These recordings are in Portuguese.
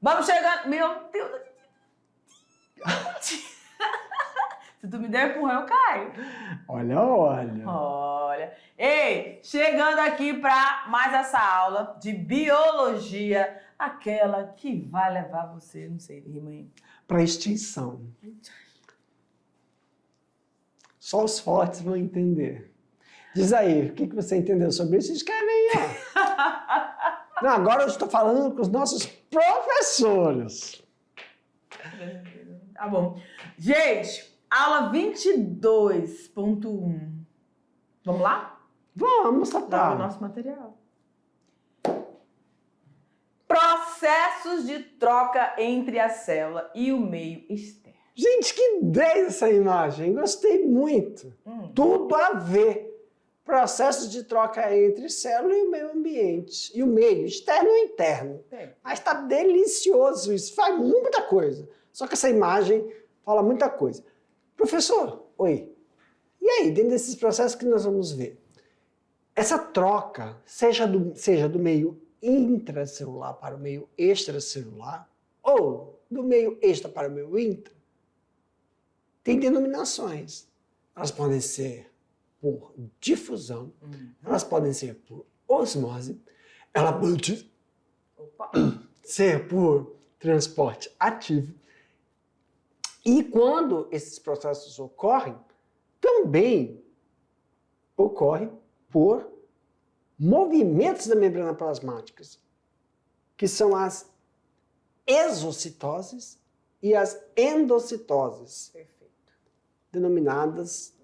Vamos chegando. Meu Deus. Se tu me der empurrão, eu caio. Olha, olha. Olha. Ei, chegando aqui para mais essa aula de biologia, aquela que vai levar você, não sei, rima aí. Para extinção. Só os fortes vão entender. Diz aí, o que você entendeu sobre isso? Escreve aí, ó. Não, agora eu estou falando com os nossos professores. Tá bom. Gente, aula 22.1. Vamos lá? Vamos, Tá. Tatá. O nosso material. Processos de troca entre a célula e o meio externo. Gente, que ideia essa imagem. Gostei muito. Tudo a ver. Processos de troca entre célula e o meio ambiente. E o meio externo e interno. Mas está delicioso isso. Faz muita coisa. Só que essa imagem fala muita coisa. Professor, oi. E aí, dentro desses processos que nós vamos ver? Essa troca, seja do meio intracelular para o meio extracelular, ou do meio extra para o meio intra, tem denominações. Elas podem ser por difusão, elas podem ser por osmose, ela pode ser por transporte ativo. E quando esses processos ocorrem, também ocorre por movimentos da membrana plasmática, que são as exocitoses e as endocitoses. Perfeito. Denominadas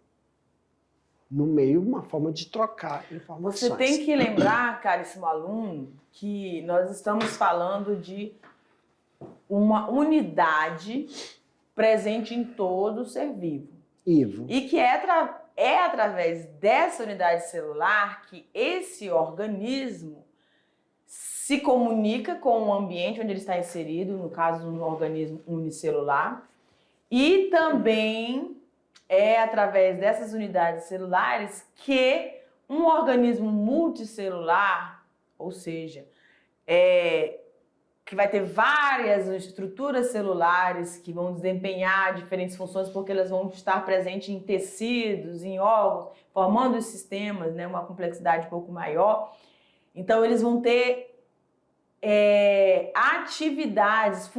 no meio uma forma de trocar informações. Você tem que lembrar, caríssimo aluno, que nós estamos falando de uma unidade presente em todo ser vivo. Ivo. E que é através dessa unidade celular que esse organismo se comunica com o ambiente onde ele está inserido, no caso, no organismo unicelular, e também é através dessas unidades celulares que um organismo multicelular, ou seja, que vai ter várias estruturas celulares que vão desempenhar diferentes funções porque elas vão estar presentes em tecidos, em órgãos, formando os sistemas, né, uma complexidade um pouco maior. Então, eles vão ter atividades,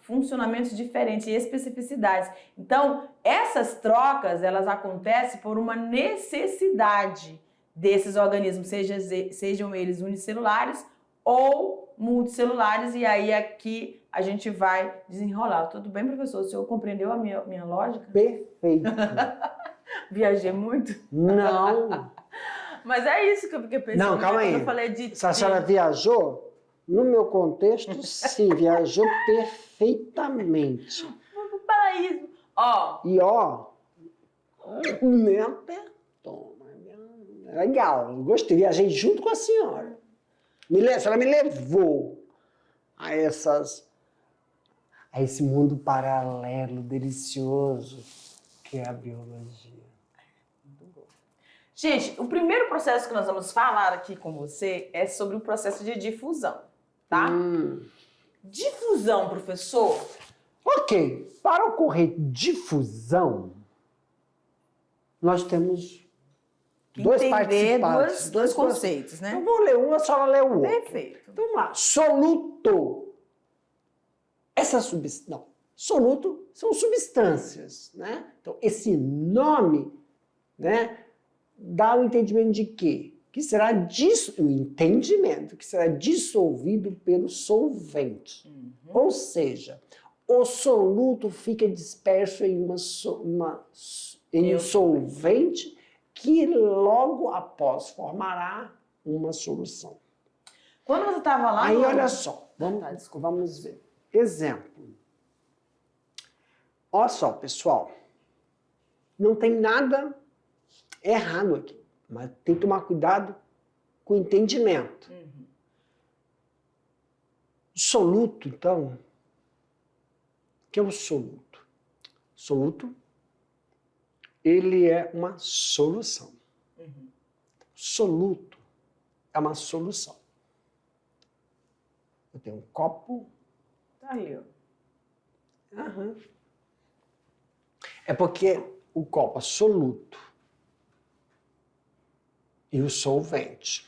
funcionamentos diferentes e especificidades. Então, essas trocas, elas acontecem por uma necessidade desses organismos, sejam eles unicelulares ou multicelulares, e aí aqui a gente vai desenrolar. Tudo bem, professor? O senhor compreendeu a minha lógica? Perfeito. Viajei muito? Não. Mas é isso que eu fiquei pensando. Não, calma aí. Eu falei de... Se a senhora viajou, no meu contexto, sim, viajou perfeitamente. Vamos pro paraíso. Ó. E ó, me apertou. Legal, eu gostei. Viajei junto com a senhora. A senhora me levou a esse mundo paralelo, delicioso, que é a biologia. Muito bom. Gente, o primeiro processo que nós vamos falar aqui com você é sobre o processo de difusão, tá? Difusão, professor? Ok, para ocorrer difusão, nós temos dois participantes. Dois conceitos, né? Eu vou ler um, a senhora lê o outro. Perfeito. Então vamos lá. Soluto. Soluto são substâncias, né? Então esse nome, né, dá o entendimento de quê? Que será o entendimento que será dissolvido pelo solvente. Ou seja, o soluto fica disperso em um solvente que logo após formará uma solução. Quando você estava lá... Aí, olha só, vamos ver. Exemplo. Olha só, pessoal. Não tem nada errado aqui, mas tem que tomar cuidado com o entendimento. Soluto, então, o que é o soluto? Soluto, ele é uma solução. Soluto é uma solução. Eu tenho um copo Aí, ó. Aham. É porque o copo absoluto e o solvente.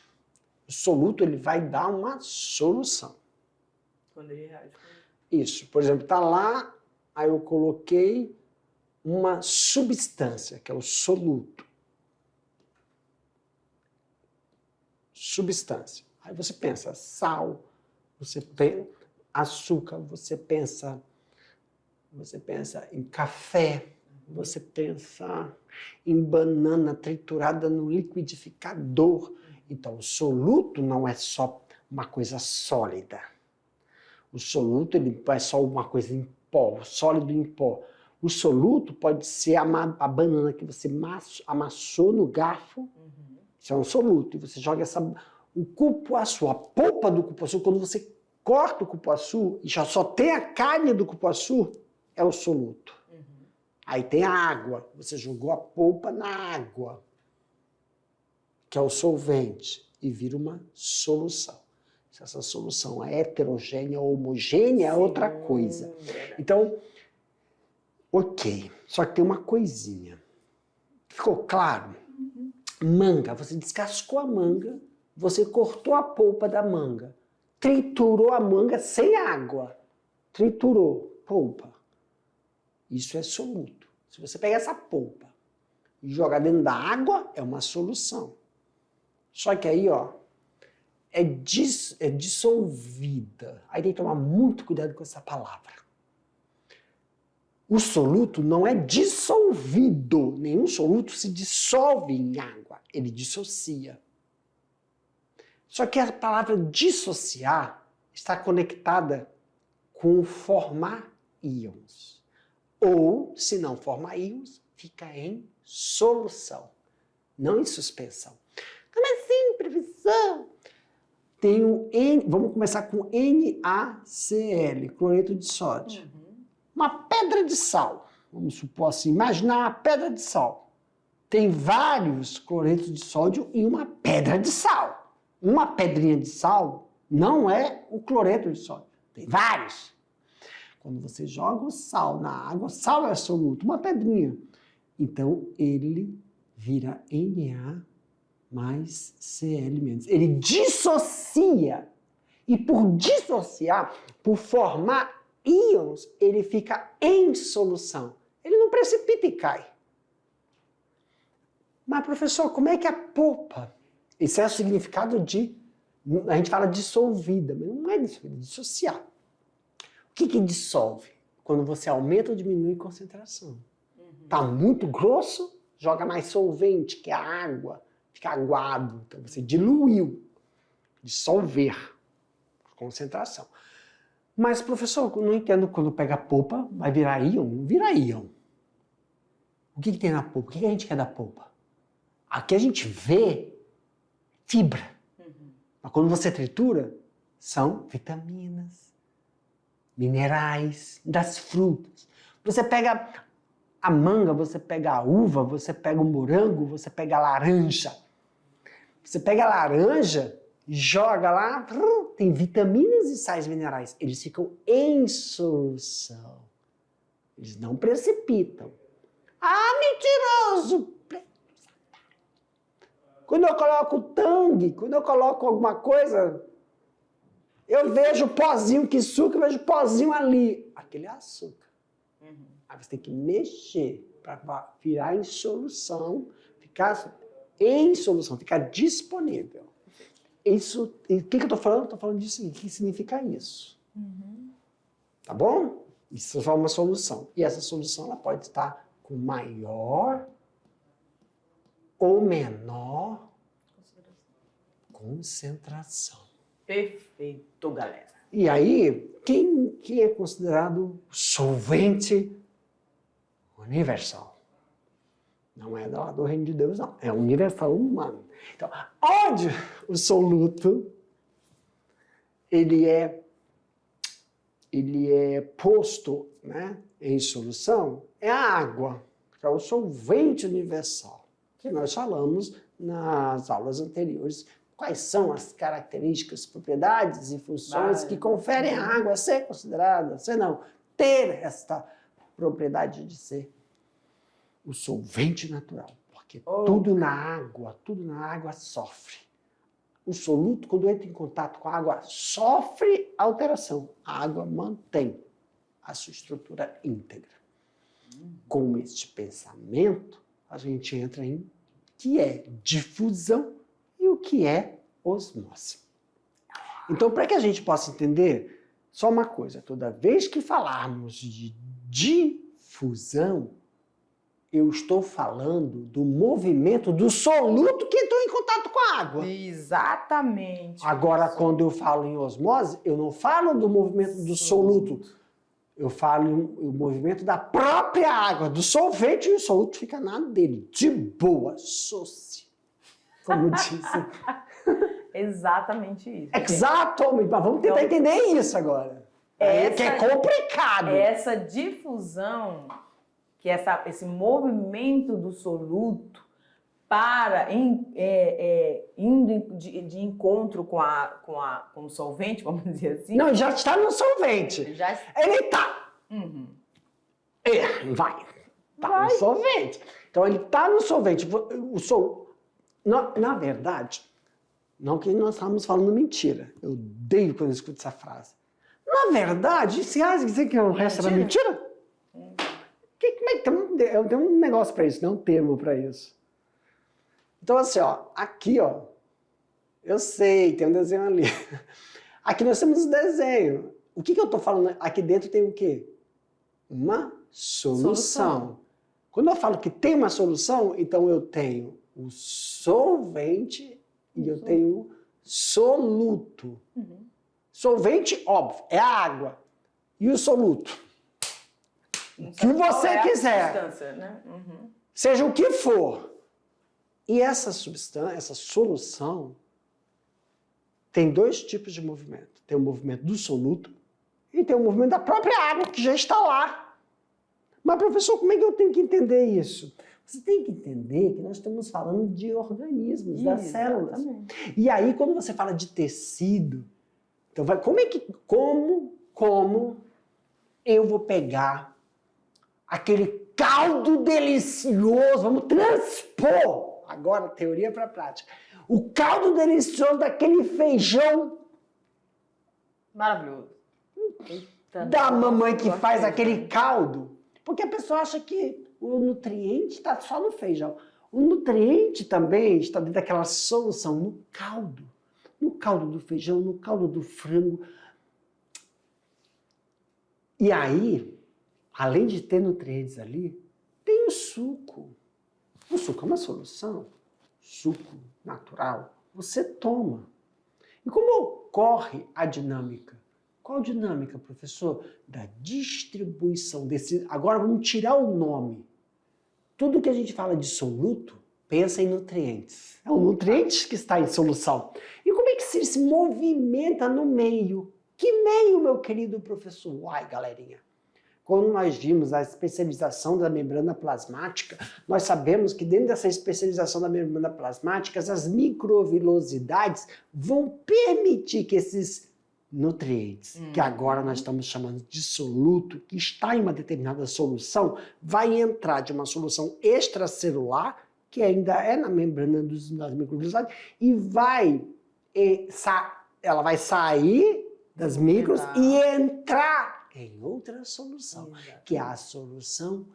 O soluto ele vai dar uma solução. Quando ele reage. Isso. Por exemplo, tá lá, aí eu coloquei uma substância, que é o soluto. Substância. Aí você pensa sal, você pensa açúcar, você pensa em café, você pensa em banana triturada no liquidificador. Então, o soluto não é só uma coisa sólida. O soluto ele é só uma coisa em pó, sólido em pó. O soluto pode ser a banana que você amassou no garfo. Isso é um soluto. E você joga o cupuaçu, a polpa do cupuaçu, quando você corta o cupuaçu e já só tem a carne do cupuaçu, é o soluto. Aí tem a água. Você jogou a polpa na água, que é o solvente, e vira uma solução. Se essa solução é heterogênea ou homogênea, é outra coisa. Então, ok. Só que tem uma coisinha. Ficou claro? Manga. Você descascou a manga, você cortou a polpa da manga, triturou a manga sem água. Triturou, polpa. Isso é soluto. Se você pegar essa polpa e jogar dentro da água, é uma solução. Só que aí, ó, é dissolvida. Aí tem que tomar muito cuidado com essa palavra. O soluto não é dissolvido. Nenhum soluto se dissolve em água. Ele dissocia. Só que a palavra dissociar está conectada com formar íons. Ou, se não formar íons, fica em solução, não em suspensão. Como assim, professor? Tem o vamos começar com NaCl, cloreto de sódio. Uma pedra de sal, vamos supor assim, imaginar uma pedra de sal. Tem vários cloretos de sódio em uma pedra de sal. Uma pedrinha de sal não é o cloreto de sódio, tem vários. Quando você joga o sal na água, o sal é soluto, uma pedrinha. Então, ele vira Na mais Cl-. Ele dissocia. E por dissociar, por formar íons, ele fica em solução. Ele não precipita e cai. Mas, professor, como é que a polpa... Esse é o significado de... A gente fala dissolvida, mas não é dissolvida, é dissociar. O que dissolve? Quando você aumenta ou diminui a concentração. Está muito grosso, joga mais solvente, que é a água. Fica aguado. Então você diluiu. Dissolver. Concentração. Mas, professor, eu não entendo quando pega a polpa, vai virar íon? Não vira íon. O que tem na polpa? O que a gente quer da polpa? Aqui a gente vê fibra. Mas quando você tritura, são vitaminas, minerais das frutas. Você pega a manga, você pega a uva, você pega o morango, você pega a laranja. Você pega a laranja e joga lá, tem vitaminas e sais minerais. Eles ficam em solução. Eles não precipitam. Ah, mentiroso! Quando eu coloco tangue, quando eu coloco alguma coisa, eu vejo pozinho que suco, eu vejo pozinho ali. Aquele é açúcar. Aí você tem que mexer para virar em solução, ficar em solução, ficar disponível. Isso, e o que eu estou falando? Estou falando disso aqui. O que significa isso? Tá bom? Isso é uma solução. E essa solução ela pode estar com maior ou menor concentração. Perfeito, galera. E aí, quem é considerado solvente universal? Não é do reino de Deus, não. É universal humano. Então, onde o soluto ele é posto, né, em solução, é a água, que é o solvente universal, que nós falamos nas aulas anteriores, quais são as características, propriedades e funções que conferem à água ser considerada, ser não, ter esta propriedade de ser o solvente natural. Porque tudo na água sofre. O soluto, quando entra em contato com a água, sofre alteração. A água mantém a sua estrutura íntegra. Com este pensamento, a gente entra em o que é difusão e o que é osmose. Então, para que a gente possa entender, só uma coisa, toda vez que falarmos de difusão, eu estou falando do movimento do soluto que entrou em contato com a água. Exatamente. Agora, quando eu falo em osmose, eu não falo do movimento do soluto. Eu falo o movimento da própria água, do solvente, e o soluto fica na dele, de boa, como dizem. Exatamente isso. Exatamente, mas vamos tentar entender isso agora. Que é complicado. Essa difusão, que esse movimento do soluto indo de encontro com o solvente, vamos dizer assim. Não, já está no solvente. Ele está. Vai no solvente. Então ele está no solvente. Na verdade, não que nós estamos falando mentira. Eu odeio quando eu escuto essa frase. Na verdade, se acha dizer que o resto era mentira? Eu tenho um negócio para isso, não um termo para isso. Então, assim, aqui, eu sei, tem um desenho ali. Aqui nós temos um desenho. O que eu estou falando? Aqui dentro tem o quê? Uma solução. Quando eu falo que tem uma solução, então eu tenho o solvente e eu tenho o soluto. Solvente, óbvio, é a água. E o soluto? O que você quiser. Substância, né? Seja o que for. E essa substância, essa solução, tem dois tipos de movimento. Tem o movimento do soluto e tem o movimento da própria água, que já está lá. Mas, professor, como é que eu tenho que entender isso? Você tem que entender que nós estamos falando de organismos, das células. E aí, quando você fala de tecido, então como eu vou pegar aquele caldo delicioso, vamos transpor agora teoria para a prática. O caldo delicioso daquele feijão maravilhoso. Da mamãe que faz aquele caldo. Porque a pessoa acha que o nutriente está só no feijão. O nutriente também está dentro daquela solução, no caldo. No caldo do feijão, no caldo do frango. E aí, além de ter nutrientes ali, tem o suco. O suco é uma solução. Suco natural. Você toma. E como ocorre a dinâmica? Qual dinâmica, professor? Da distribuição desse... Agora vamos tirar o nome. Tudo que a gente fala de soluto, pensa em nutrientes. É o nutriente que está em solução. E como é que se movimenta no meio? Que meio, meu querido professor? Uai, galerinha. Quando nós vimos a especialização da membrana plasmática, nós sabemos que dentro dessa especialização da membrana plasmática, as microvilosidades vão permitir que esses nutrientes, que agora nós estamos chamando de soluto, que está em uma determinada solução, vai entrar de uma solução extracelular, que ainda é na membrana das microvilosidades, e ela vai sair das micros e entrar em outra solução, que é a solução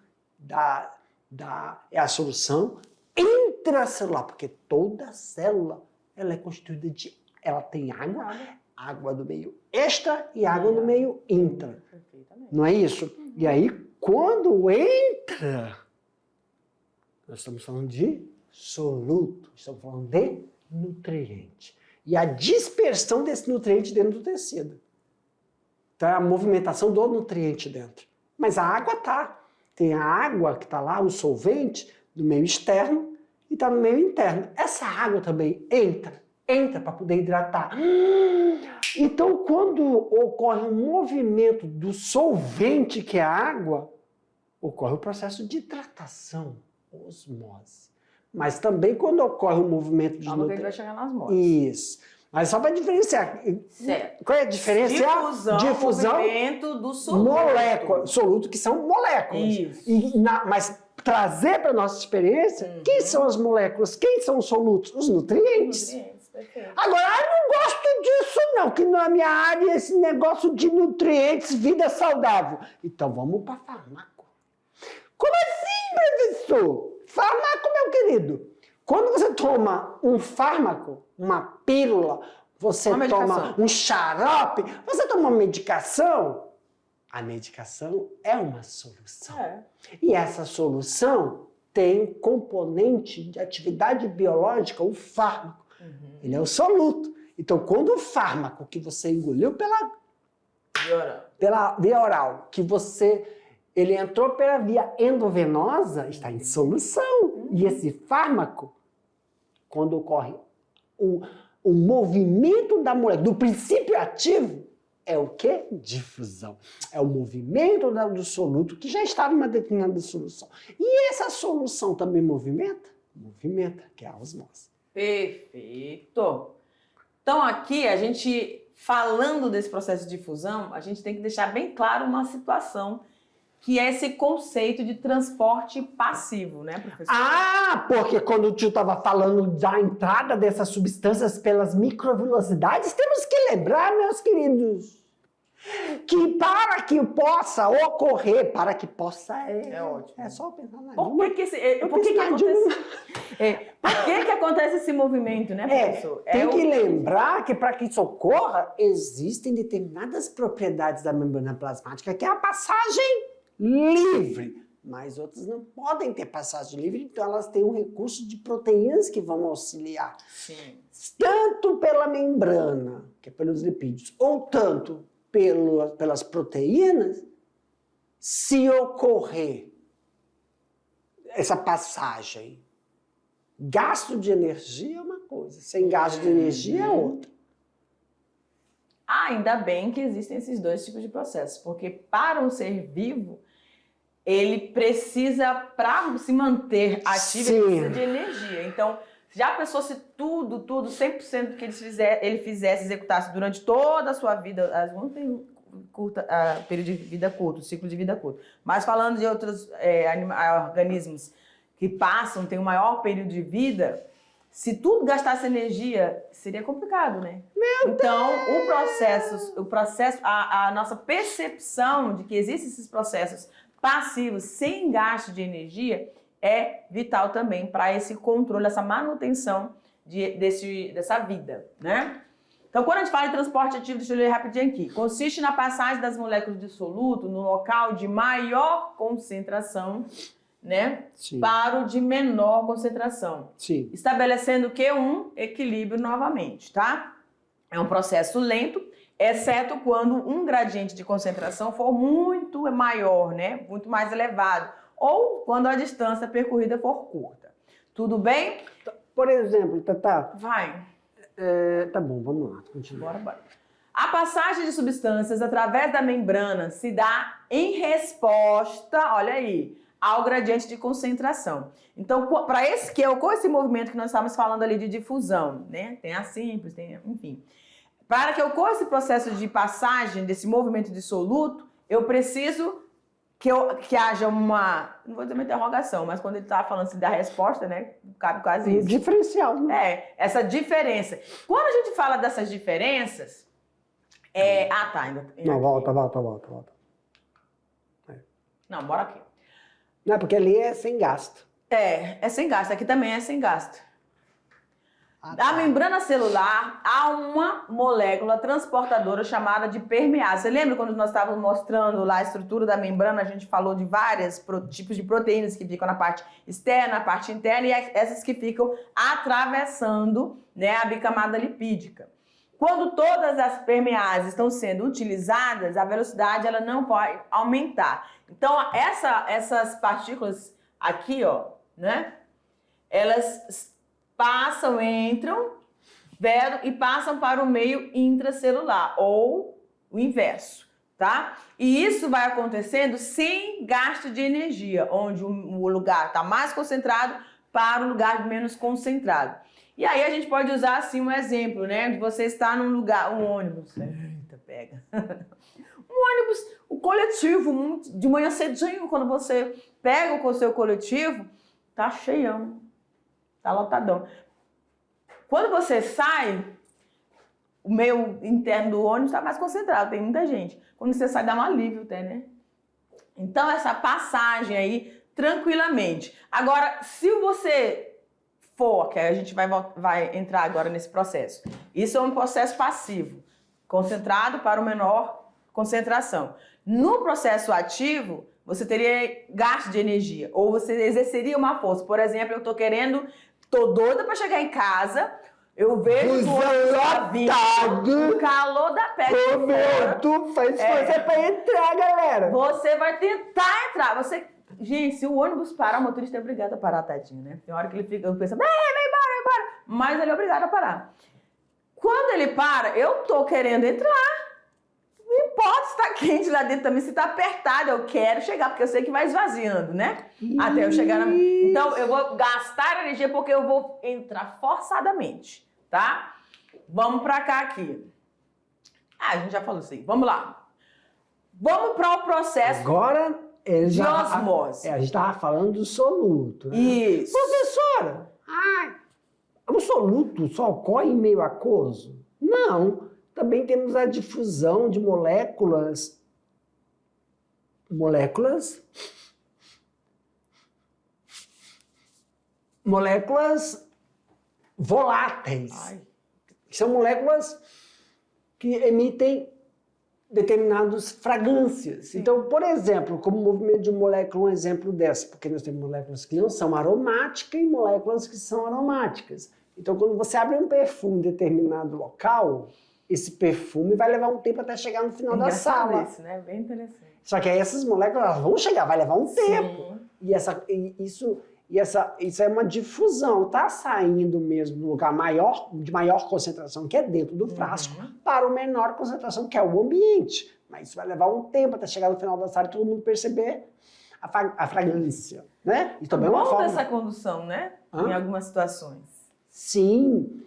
é a solução intracelular, porque toda célula ela é constituída de, ela tem água do meio extra e água do meio intra. Não é isso? E aí, quando entra, nós estamos falando de soluto, estamos falando de nutriente. E a dispersão desse nutriente dentro do tecido. Então, é a movimentação do nutriente dentro. Mas a água tá. Tem a água que está lá, o solvente, do meio externo e está no meio interno. Essa água também entra para poder hidratar. Então, quando ocorre um movimento do solvente, que é a água, ocorre o processo de hidratação, osmose. mas também quando ocorre um movimento de Calma que a gente vai chegar nas modas. Isso. Mas só para diferenciar. Certo. Qual é a diferença? Difusão, movimento do soluto. Molécula. Soluto, que são moléculas. Isso. Mas trazer para a nossa experiência, quem são as moléculas? Quem são os solutos? Os nutrientes. Perfeito. Agora, eu não gosto disso não, que na minha área esse negócio de nutrientes, vida saudável. Então vamos para fármaco. Como assim, professor? Fármaco, meu querido. Quando você toma um fármaco, uma pílula, você toma um xarope, você toma uma medicação, a medicação é uma solução. E essa solução tem um componente de atividade biológica, o fármaco. Ele é o soluto. Então, quando o fármaco que você engoliu pela via oral, ele entrou pela via endovenosa, está em solução. E esse fármaco, quando ocorre o movimento da molécula, do princípio ativo, é o quê? Difusão. É o movimento do soluto que já está numa determinada solução. E essa solução também movimenta? Movimenta, que é a osmose. Perfeito. Então aqui, a gente, falando desse processo de difusão, a gente tem que deixar bem claro uma situação, que é esse conceito de transporte passivo, né, professor? Ah, porque quando o tio estava falando da entrada dessas substâncias pelas microvelocidades, temos que lembrar, meus queridos, que para que possa ocorrer, para que possa é ótimo. É só pensar na Por que acontece esse movimento, né, professor? Tem que lembrar que para que isso ocorra, existem determinadas propriedades da membrana plasmática, que é a passagem livre, mas outras não podem ter passagem livre, então elas têm um recurso de proteínas que vão auxiliar. Sim. Tanto pela membrana, que é pelos lipídios, ou tanto pelas proteínas, se ocorrer essa passagem, gasto de energia é uma coisa, sem gasto de energia é outra. Ainda bem que existem esses dois tipos de processos, porque para um ser vivo, ele precisa, para se manter ativo, ele precisa de energia. Então, já pensou se tudo, 100% que ele fizesse, executasse durante toda a sua vida, as vão ter período de vida curto, ciclo de vida curto. Mas falando de outros organismos que passam, tem um maior período de vida, se tudo gastasse energia, seria complicado, né? Então, o processo, a nossa percepção de que existem esses processos passivos sem gasto de energia é vital também para esse controle, essa manutenção dessa vida, né? Então, quando a gente fala de transporte ativo, deixa eu ler rapidinho aqui. Consiste na passagem das moléculas de soluto no local de maior concentração, né? Sim. Para o de menor concentração. Sim. Estabelecendo o quê? Um equilíbrio novamente, tá? É um processo lento, exceto quando um gradiente de concentração for muito maior, né? Muito mais elevado. Ou quando a distância percorrida for curta. Tudo bem? Por exemplo, Tatá. Vai. Tá bom, vamos lá. Continua. Bora. A passagem de substâncias através da membrana se dá em resposta, olha aí, ao gradiente de concentração. Então, para com esse movimento que nós estávamos falando ali de difusão, né? Tem a simples, enfim. Para que ocorra esse processo de passagem desse movimento de soluto, eu preciso que haja uma, não vou dizer uma interrogação, mas quando ele estava falando assim da resposta, né? Cabe quase isso. Diferencial, né? Essa diferença. Quando a gente fala dessas diferenças, ainda. Não, volta. Não, bora aqui. Não, porque ali é sem gasto. É sem gasto. Aqui também é sem gasto. Da membrana celular há uma molécula transportadora chamada de permease. Você lembra quando nós estávamos mostrando lá a estrutura da membrana, a gente falou de vários tipos de proteínas que ficam na parte externa, na parte interna, e essas que ficam atravessando, né, a bicamada lipídica. Quando todas as permeases estão sendo utilizadas, a velocidade ela não pode aumentar. Então, essas partículas aqui, ó, né, elas entram e passam para o meio intracelular, ou o inverso, tá? E isso vai acontecendo sem gasto de energia, onde o lugar está mais concentrado, para o lugar menos concentrado. E aí a gente pode usar assim um exemplo, né? De você estar num lugar, um ônibus. Eita, pega. Um ônibus, o coletivo, de manhã cedinho, quando você pega o seu coletivo, tá cheião, tá lotadão. Quando você sai, o meio interno do ônibus está mais concentrado, tem muita gente. Quando você sai, dá um alívio até, né? Então, essa passagem aí, tranquilamente. Agora, se você for, que a gente vai entrar agora nesse processo, isso é um processo passivo, concentrado para o menor concentração. No processo ativo, você teria gasto de energia, ou você exerceria uma força. Por exemplo, tô doida para chegar em casa, eu vejo o calor da pele. Tu faz força para entrar, galera. Você vai tentar entrar. Gente, se o ônibus parar, o motorista é obrigado a parar, tadinho, né? Tem hora que ele pensa, vai embora. Mas ele é obrigado a parar. Quando ele para, eu tô querendo entrar. Não importa se tá quente lá dentro também, se tá apertado, eu quero chegar, porque eu sei que vai esvaziando, né? Até eu chegar na... Então, eu vou gastar energia porque eu vou entrar forçadamente, tá? Vamos pra cá aqui. A gente já falou assim. Vamos lá. Vamos para o processo agora, de osmose. A gente estava falando do soluto. Né? Isso. Professora, o soluto só ocorre em meio aquoso? Não. Também temos a difusão de moléculas voláteis. São moléculas que emitem determinadas fragrâncias. Sim. Então, por exemplo, como movimento de molécula, um exemplo dessa, porque nós temos moléculas que não são aromáticas e moléculas que são aromáticas. Então, quando você abre um perfume em determinado local, esse perfume vai levar um tempo até chegar no final da sala. Isso, né? Bem interessante. Só que aí essas moléculas elas vão chegar, vai levar um tempo. E isso é uma difusão, tá saindo mesmo do lugar de maior concentração, que é dentro do frasco, para o menor concentração, que é o ambiente. Mas isso vai levar um tempo até chegar no final da sala e todo mundo perceber a fragrância, né? E também é uma forma dessa condução, né? Em algumas situações. Sim.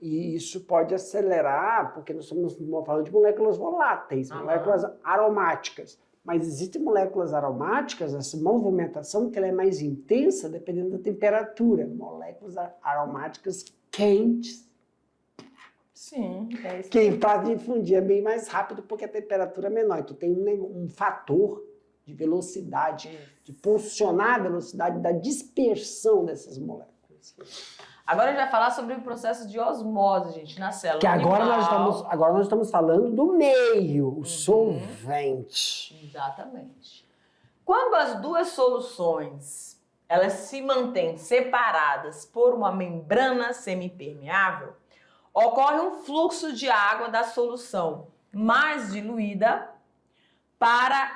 E isso pode acelerar, porque nós estamos falando de moléculas voláteis, moléculas aromáticas. Mas existem moléculas aromáticas, essa movimentação que ela é mais intensa dependendo da temperatura. Moléculas aromáticas quentes. Sim, é isso. Que para difundir é bem mais rápido porque a temperatura é menor. Então tem um fator de velocidade, de pulsionar a velocidade da dispersão dessas moléculas. Agora a gente vai falar sobre o processo de osmose, gente, na célula. Que agora nós estamos falando do meio, o solvente. Exatamente. Quando as duas soluções elas se mantêm separadas por uma membrana semipermeável, ocorre um fluxo de água da solução mais diluída para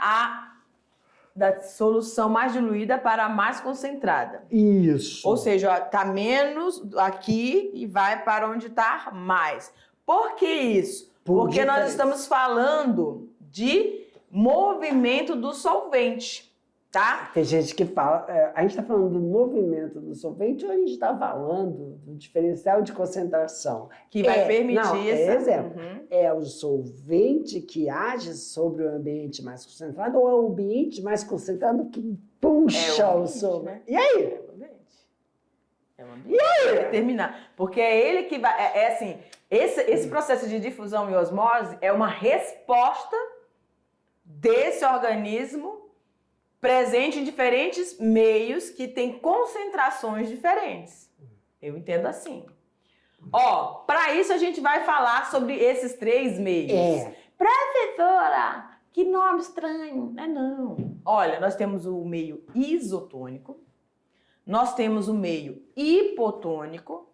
a mais concentrada. Isso. Ou seja, está menos aqui e vai para onde está mais. Por que isso? Porque nós estamos falando de movimento do solvente, tá? Tem gente que fala, a gente está falando do movimento do solvente ou a gente está falando do diferencial de concentração? Que vai permitir exemplo. É o solvente que age sobre o ambiente mais concentrado ou é o ambiente mais concentrado que puxa o solvente? Né? E aí? É o ambiente. E aí? Vai terminar. Porque é ele que vai... assim, esse processo de difusão e osmose é uma resposta desse organismo presente em diferentes meios que tem concentrações diferentes. Eu entendo assim. Para isso a gente vai falar sobre esses 3 meios. Professora, que nome estranho. Não. Olha, nós temos o meio isotônico, nós temos o meio hipotônico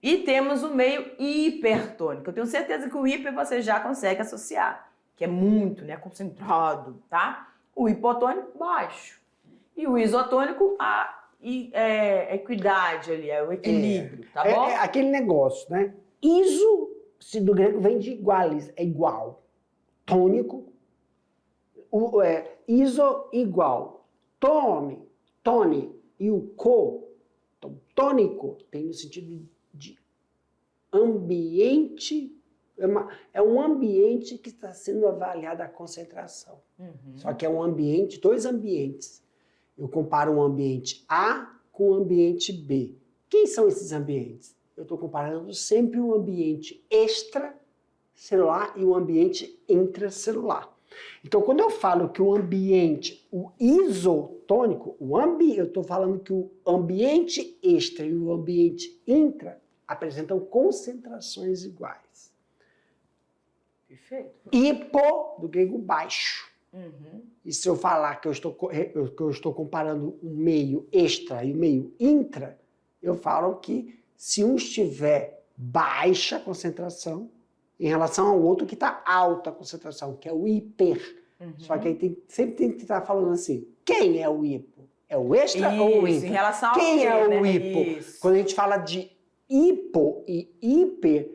e temos o meio hipertônico. Eu tenho certeza que o hiper você já consegue associar, que é muito, né, concentrado, tá? O hipotônico, baixo. E o isotônico, a equidade ali, é o equilíbrio, tá bom? É aquele negócio, né? Iso, se do grego vem de iguales, é igual. Tônico, iso igual. Tone e o co, então isotônico tem no sentido de ambiente, é um ambiente que está sendo avaliada a concentração. Só que é um ambiente, dois ambientes. Eu comparo um ambiente A com o ambiente B. Quem são esses ambientes? Eu estou comparando sempre um ambiente extracelular e um ambiente intracelular. Então, quando eu falo que o ambiente, o isotônico, eu estou falando que o ambiente extra e o ambiente intra apresentam concentrações iguais. Perfeito. Hipo, do grego baixo. E se eu falar que eu estou comparando o meio extra e o meio intra, eu falo que se um estiver baixa concentração em relação ao outro que está alta concentração, que é o hiper. Só que aí sempre tem que estar falando assim, quem é o hipo? É o extra ou o intra? Em relação ao quem é o né? hipo? Isso. Quando a gente fala de hipo e hiper,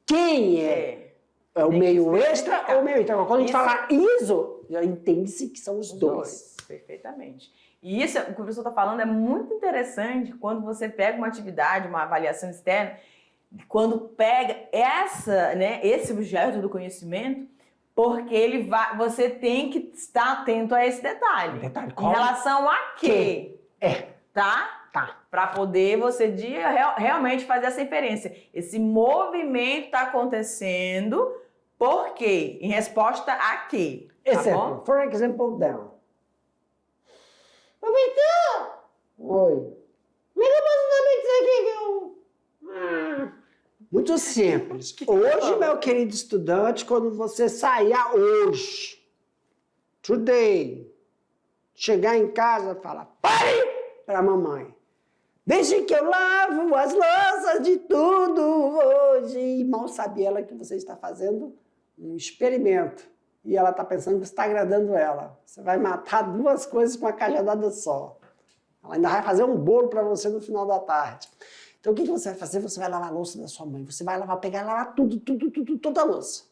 quem é? É o meio extra ou o meio intra? Quando a gente fala iso, já entende-se que são os dois. Perfeitamente. E isso, o que o professor está falando é muito interessante quando você pega uma atividade, uma avaliação externa, quando pega esse objeto do conhecimento, porque você tem que estar atento a esse detalhe. Em relação a quê? Tá? Para poder você realmente fazer essa inferência. Esse movimento está acontecendo por quê? Em resposta a quê? Exemplo. For example, down. Professor! Oi. Como é que eu posso saber disso aqui que eu... Muito simples. Hoje, meu querido estudante, quando você sair hoje, today, chegar em casa, fala, pare para a mamãe. Desde que eu lavo as louças de tudo hoje. E mal sabe ela que você está fazendo um experimento. E ela está pensando que você está agradando ela. Você vai matar duas coisas com uma cajadada só. Ela ainda vai fazer um bolo para você no final da tarde. Então, o que você vai fazer? Você vai lavar a louça da sua mãe. Você vai pegar e lavar tudo, toda a louça.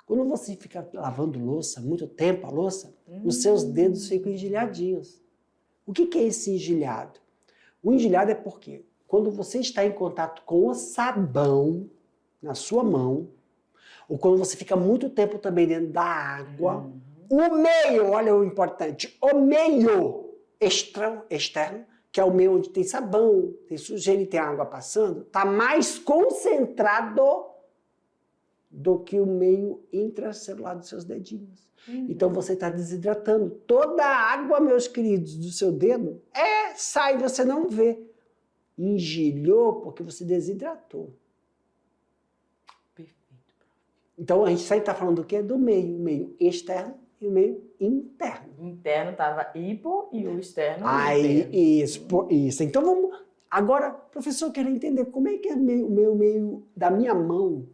Quando você fica lavando louça, muito tempo a louça, os seus dedos ficam engelhadinhos. O que é esse engelhado? O engelhado é porque quando você está em contato com o sabão na sua mão, ou quando você fica muito tempo também dentro da água, o meio, olha o importante, o meio externo, que é o meio onde tem sabão, tem sujeira e tem água passando, está mais concentrado do que o meio intracelular dos seus dedinhos. Então você está desidratando. Toda a água, meus queridos, do seu dedo sai, você não vê. Engelhou porque você desidratou. Então, a gente sempre está falando do quê? Do meio. O meio externo e o meio interno. O interno estava hipo e o externo Isso. Então, vamos... Agora, professor, eu quero entender como é que é o meio da minha mão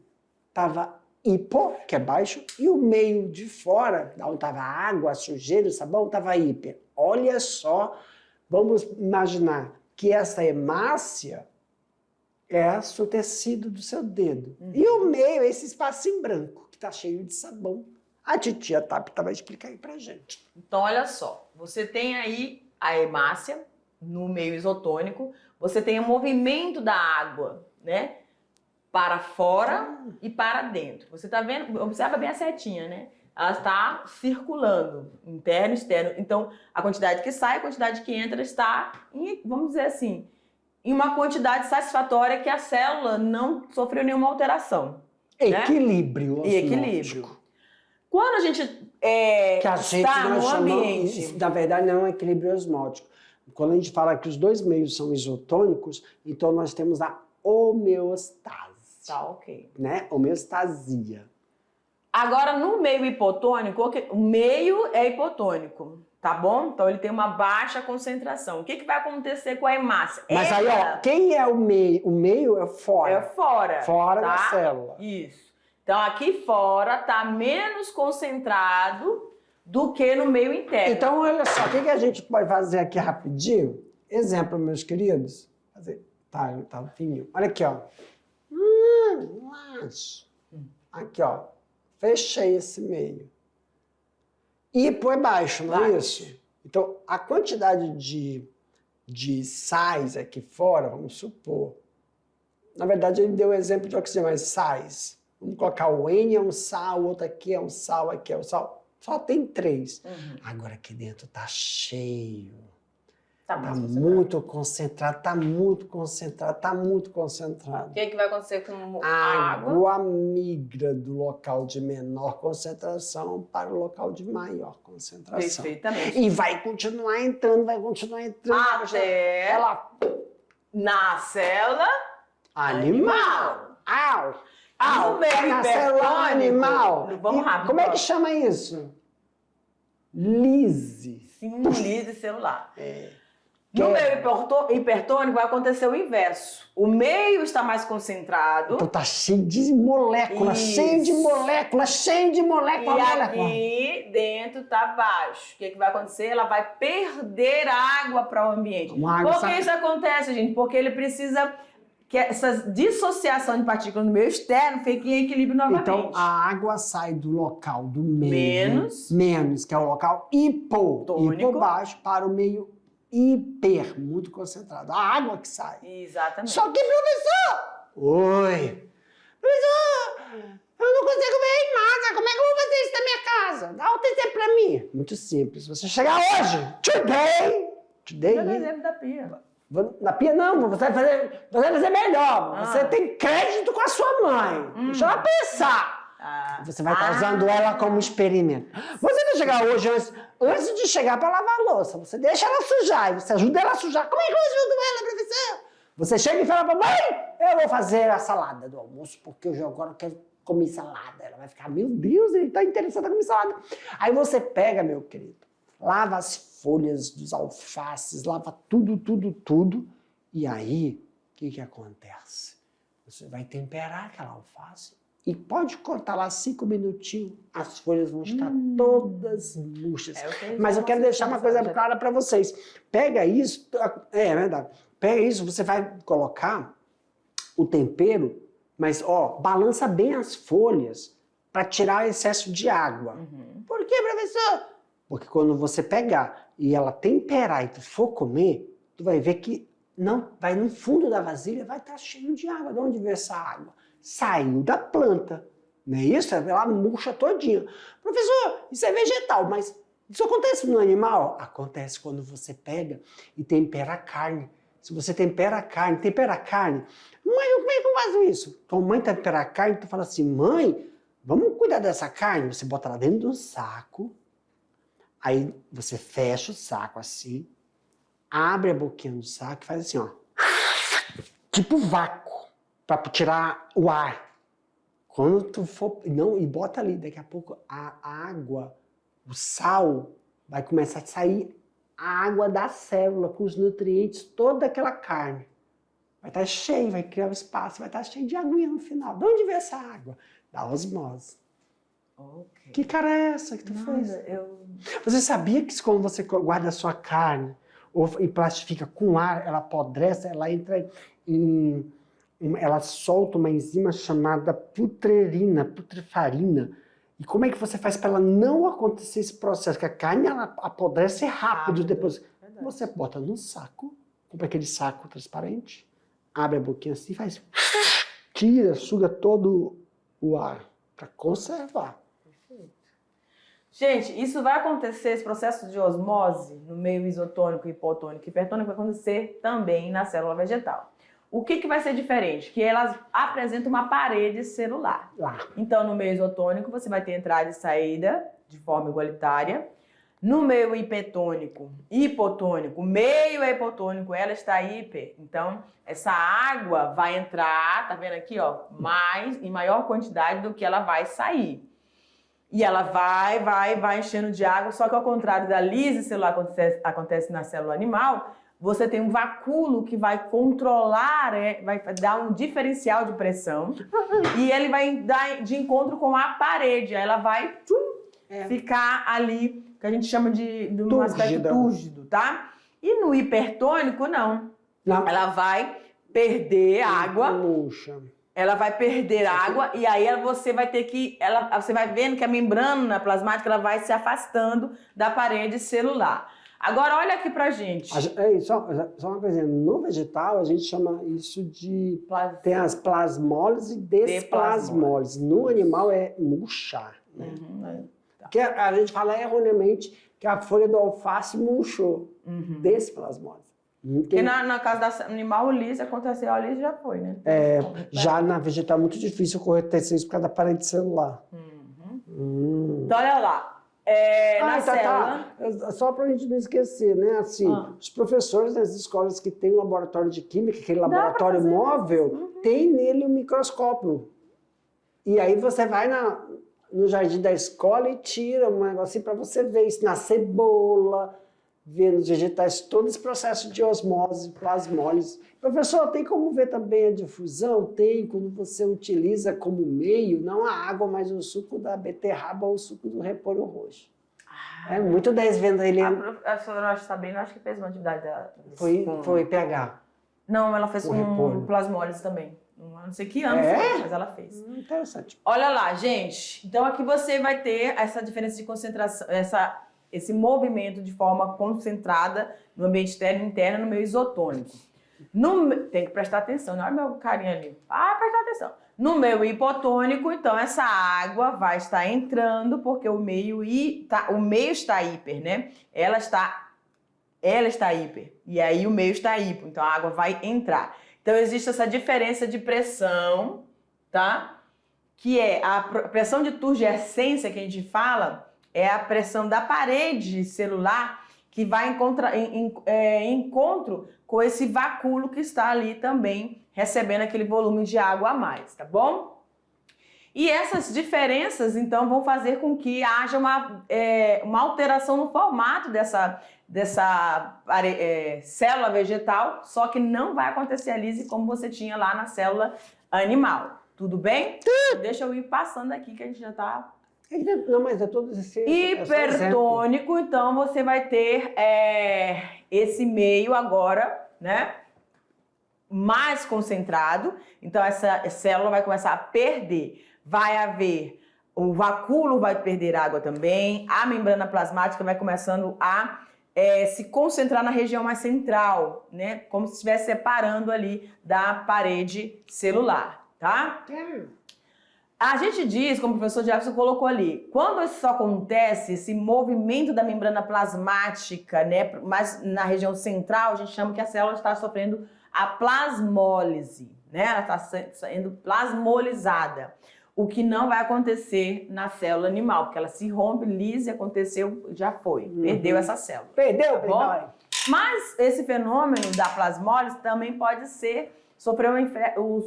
estava hipo, que é baixo, e o meio de fora, onde estava a água, a sujeira, o sabão, estava hiper. Olha só, vamos imaginar que essa hemácia é o tecido do seu dedo. E o meio é esse espaço em branco, que está cheio de sabão. A titia Tabita vai explicar aí pra gente. Então, olha só. Você tem aí a hemácia no meio isotônico. Você tem o movimento da água, né? Para fora e para dentro. Você está vendo? Observa bem a setinha, né? Ela está circulando, interno e externo. Então, a quantidade que sai, a quantidade que entra está, vamos dizer assim, em uma quantidade satisfatória que a célula não sofreu nenhuma alteração. Equilíbrio. Né? E equilíbrio. Quando a gente está no ambiente... Na verdade, não é um equilíbrio osmótico. Quando a gente fala que os dois meios são isotônicos, então nós temos a homeostase. Tá, ok. Né? Homeostasia. Agora, no meio hipotônico, o meio é hipotônico. Tá bom? Então ele tem uma baixa concentração. O que vai acontecer com a hemácia? Mas aí, ó, quem é o meio? O meio é fora. É fora. Fora tá? da célula. Isso. Então aqui fora tá menos concentrado do que no meio interno. Então, olha só, o que a gente pode fazer aqui rapidinho? Exemplo, meus queridos. Tá fininho. Olha aqui, ó. Aqui, ó. Fechei esse meio. Hipo é baixo, não é isso? Então, a quantidade de de sais aqui fora, vamos supor. Na verdade, ele deu o exemplo de oxigênio, mas sais. Vamos colocar o N é um sal, o outro aqui é um sal, aqui é um sal. Só tem 3. Agora aqui dentro tá cheio. Tá muito concentrado, tá muito concentrado, tá muito concentrado. O que vai acontecer com a água? A água migra do local de menor concentração para o local de maior concentração. Perfeitamente. E vai continuar entrando, vai continuar entrando. Até ela na célula animal. No meio na célula animal. Vamos rápido. Como é que chama isso? Lise. Sim, lise celular. No meio hipertônico vai acontecer o inverso. O meio está mais concentrado. Então tá cheio de moléculas, cheio de moléculas. E aqui dentro tá baixo. O que vai acontecer? Ela vai perder água para o ambiente. Por que isso acontece, gente? Porque ele precisa que essa dissociação de partículas no meio externo fique em equilíbrio novamente. Então a água sai do local do meio, menos, que é o local hipo baixo, para o meio hiper, muito concentrado. A água que sai. Exatamente. Só que, professor! Oi! Professor, eu não consigo ver em nada. Como é que eu vou fazer isso na minha casa? Dá outro exemplo pra mim. Muito simples. Você chegar hoje, today. Dá exemplo da pia. Na pia não, você vai fazer melhor. Você tem crédito com a sua mãe. Deixa ela pensar. Você vai estar usando ela como experimento. Você vai chegar hoje, antes de chegar para lavar a louça, você deixa ela sujar, e você ajuda ela a sujar. Como é que eu ajudo ela, professor? Você chega e fala para mãe, eu vou fazer a salada do almoço, porque eu agora quero comer salada. Ela vai ficar, meu Deus, ele está interessado em comer salada. Aí você pega, meu querido, lava as folhas dos alfaces, lava tudo. E aí, o que acontece? Você vai temperar aquela alface. E pode cortar lá 5 minutinhos, as folhas vão estar todas murchas. Mas eu quero deixar uma coisa clara para vocês. Pega isso, é verdade. Pega isso, você vai colocar o tempero, mas balança bem as folhas para tirar o excesso de água. Por quê, professor? Porque quando você pegar e ela temperar e tu for comer, tu vai ver que vai no fundo da vasilha, vai estar cheio de água. De onde veio essa água? Saiu da planta, não é isso? Ela murcha todinha. Professor, isso é vegetal, mas isso acontece no animal? Acontece quando você pega e tempera a carne. Se você tempera a carne, mãe, como é que eu faço isso? Tua mãe tempera a carne, tu fala assim, mãe, vamos cuidar dessa carne? Você bota ela dentro de um saco, aí você fecha o saco assim, abre a boquinha do saco e faz assim, tipo vácuo. Para tirar o ar. Quando tu for... e bota ali, daqui a pouco a água, o sal, vai começar a sair a água da célula com os nutrientes, toda aquela carne. Vai estar cheio, vai criar um espaço, vai estar cheio de aguinha no final. De onde vem essa água? Da osmose. Okay. Que cara é essa que tu fez? Você sabia que quando você guarda a sua carne e plastifica com ar, ela apodrece, ela entra ela solta uma enzima chamada putrefarina. E como é que você faz para ela não acontecer esse processo? Que a carne ela apodrece rápido depois. Verdade. Você bota num saco, compra aquele saco transparente, abre a boquinha assim e faz... Tira, suga todo o ar para conservar. Perfeito. Gente, isso vai acontecer, esse processo de osmose no meio isotônico, hipotônico e hipertônico vai acontecer também na célula vegetal. O que vai ser diferente? Que elas apresentam uma parede celular. Então, no meio isotônico, você vai ter entrada e saída de forma igualitária. No meio hipertônico, hipotônico, meio é hipotônico, ela está hiper. Então, essa água vai entrar, tá vendo aqui, em maior quantidade do que ela vai sair. E ela vai enchendo de água, só que ao contrário da lise celular que acontece na célula animal, você tem um vacúolo que vai controlar, vai dar um diferencial de pressão e ele vai dar de encontro com a parede. Aí ela vai ficar ali, que a gente chama de um aspecto túrgido, tá? E no hipertônico, não. Ela vai perder água. Ela vai perder água e aí você vai ter que... Você vai vendo que a membrana plasmática ela vai se afastando da parede celular. Agora, olha aqui pra gente. Só uma coisinha. No vegetal, a gente chama isso de... Tem as plasmólise e desplasmólise. No animal é murchar. Né? Tá. Que a gente fala erroneamente que a folha do alface murchou. Desplasmólise. Porque no caso da animal lisa, aconteceu a lisa já foi, né? Já na vegetal é muito difícil acontecer isso por causa da parede celular. Então, olha lá. Na célula... Só para a gente não esquecer, né? Assim, os professores das escolas que têm um laboratório de química, aquele laboratório móvel, tem nele um microscópio. E aí você vai no jardim da escola e tira um negocinho para você ver isso na cebola, ver nos vegetais todo esse processo de osmose, plasmólise. Professor, tem como ver também a difusão? Tem, quando você utiliza como meio, não a água, mas o suco da beterraba ou o suco do repolho roxo. É muito 10 vendo ele. A senhora Sabrina, acho que fez uma atividade Foi pH. Não, ela fez com plasmólise também. Não sei que ano foi, mas ela fez. Interessante. Olha lá, gente. Então aqui você vai ter essa diferença de concentração, esse movimento de forma concentrada no ambiente externo e interno no meio isotônico. Tem que prestar atenção, não é meu carinha ali. Prestar atenção. No meio hipotônico, então, essa água vai estar entrando, porque o meio está hiper, né? Ela está hiper. E aí o meio está hipo. Então a água vai entrar. Então existe essa diferença de pressão, tá? Que é a pressão de turgescência que a gente fala, é a pressão da parede celular que vai em encontro com esse vacúolo que está ali também recebendo aquele volume de água a mais, tá bom? E essas diferenças, então, vão fazer com que haja uma alteração no formato dessa célula vegetal, só que não vai acontecer a lise como você tinha lá na célula animal. Tudo bem? Deixa eu ir passando aqui que a gente já está... Não, mas é todo esse... Hipertônico, então você vai ter esse meio agora, né? Mais concentrado. Então essa célula vai começar a perder. Vai haver... O vacúolo vai perder água também. A membrana plasmática vai começando a se concentrar na região mais central, né? Como se estivesse separando ali da parede celular, tá? A gente diz, como o professor Jefferson colocou ali, quando isso acontece, esse movimento da membrana plasmática, né, mas na região central, a gente chama que a célula está sofrendo a plasmólise, né? Ela está sendo plasmolizada. O que não vai acontecer na célula animal, porque ela se rompe, lise, aconteceu, já foi. Perdeu essa célula. Perdeu, tá bom? Mas esse fenômeno da plasmólise também pode sofrer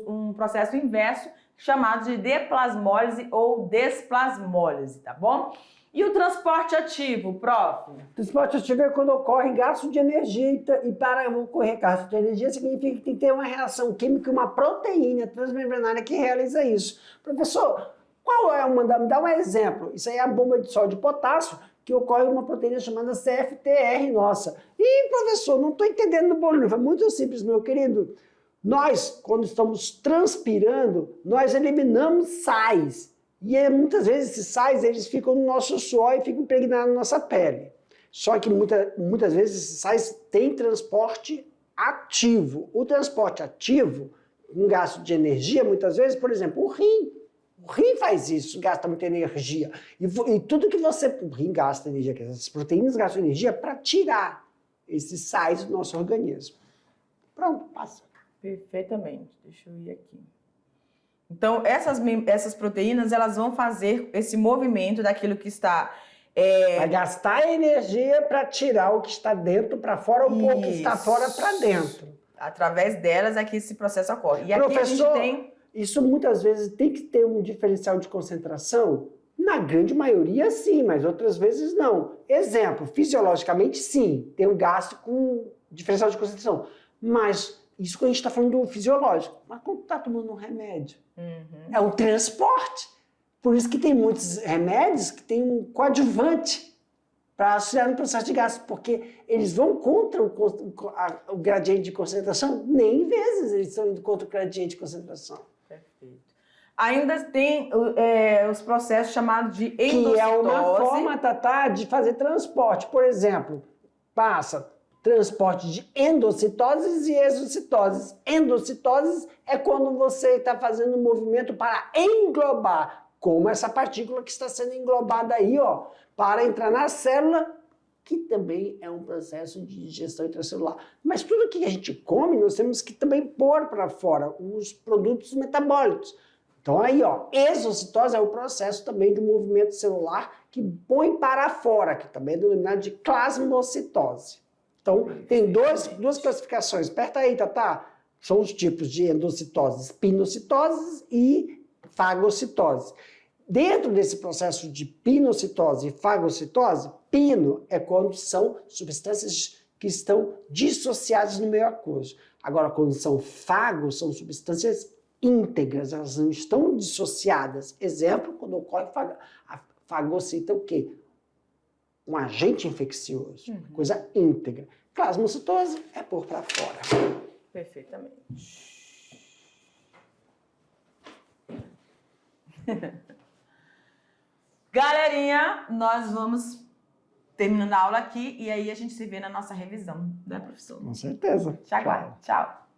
um processo inverso, chamado de deplasmólise ou desplasmólise, tá bom? E o transporte ativo, prof? O transporte ativo é quando ocorre gasto de energia e para ocorrer gasto de energia significa que tem que ter uma reação química, uma proteína transmembranária que realiza isso. Professor, qual é uma? Me dá um exemplo. Isso aí é a bomba de sódio de potássio, que ocorre uma proteína chamada CFTR nossa. E, professor, não estou entendendo do bolo. É muito simples, meu querido. Nós, quando estamos transpirando, nós eliminamos sais. E muitas vezes esses sais eles ficam no nosso suor e ficam impregnados na nossa pele. Só que muitas vezes esses sais têm transporte ativo. O transporte ativo, um gasto de energia, muitas vezes, por exemplo, o rim. O rim faz isso, gasta muita energia. E tudo que o rim gasta energia, que essas proteínas gastam energia para tirar esses sais do nosso organismo. Pronto, passa. Perfeitamente. Deixa eu ir aqui. Então, essas proteínas, elas vão fazer esse movimento daquilo que está... Vai gastar energia para tirar o que está dentro para fora ou o que está fora para dentro. Através delas é que esse processo ocorre. E professor, aqui a gente tem... Isso muitas vezes tem que ter um diferencial de concentração? Na grande maioria, sim, mas outras vezes não. Exemplo, fisiologicamente, sim, tem um gasto com diferencial de concentração. Mas... Isso que a gente está falando do fisiológico. Mas quando está tomando um remédio, é um transporte. Por isso que tem muitos remédios que tem um coadjuvante para auxiliar no processo de gasto, porque eles vão contra o gradiente de concentração, nem vezes eles estão indo contra o gradiente de concentração. Perfeito. Ainda tem os processos chamados de endocitose. Que é uma forma, Tatá, de fazer transporte. Por exemplo, passa transporte de endocitoses e exocitoses. Endocitoses é quando você está fazendo um movimento para englobar, como essa partícula que está sendo englobada aí, ó, para entrar na célula, que também é um processo de digestão intracelular. Mas tudo que a gente come, nós temos que também pôr para fora os produtos metabólicos. Então aí, ó, exocitose é o processo também de um movimento celular que põe para fora, que também é denominado de plasmocitose. Então, tem duas classificações. Aperta aí, Tatá. São os tipos de endocitoses, pinocitoses e fagocitose. Dentro desse processo de pinocitose e fagocitose, pino é quando são substâncias que estão dissociadas no meio aquoso. Agora, quando são fagos, são substâncias íntegras, elas não estão dissociadas. Exemplo, quando ocorre a fagocita, o quê? Um agente infeccioso, coisa íntegra. Plasmocitose é pôr para fora. Perfeitamente. Galerinha, nós vamos terminando a aula aqui e aí a gente se vê na nossa revisão, né, professor? Com certeza. Te aguardo. Tchau.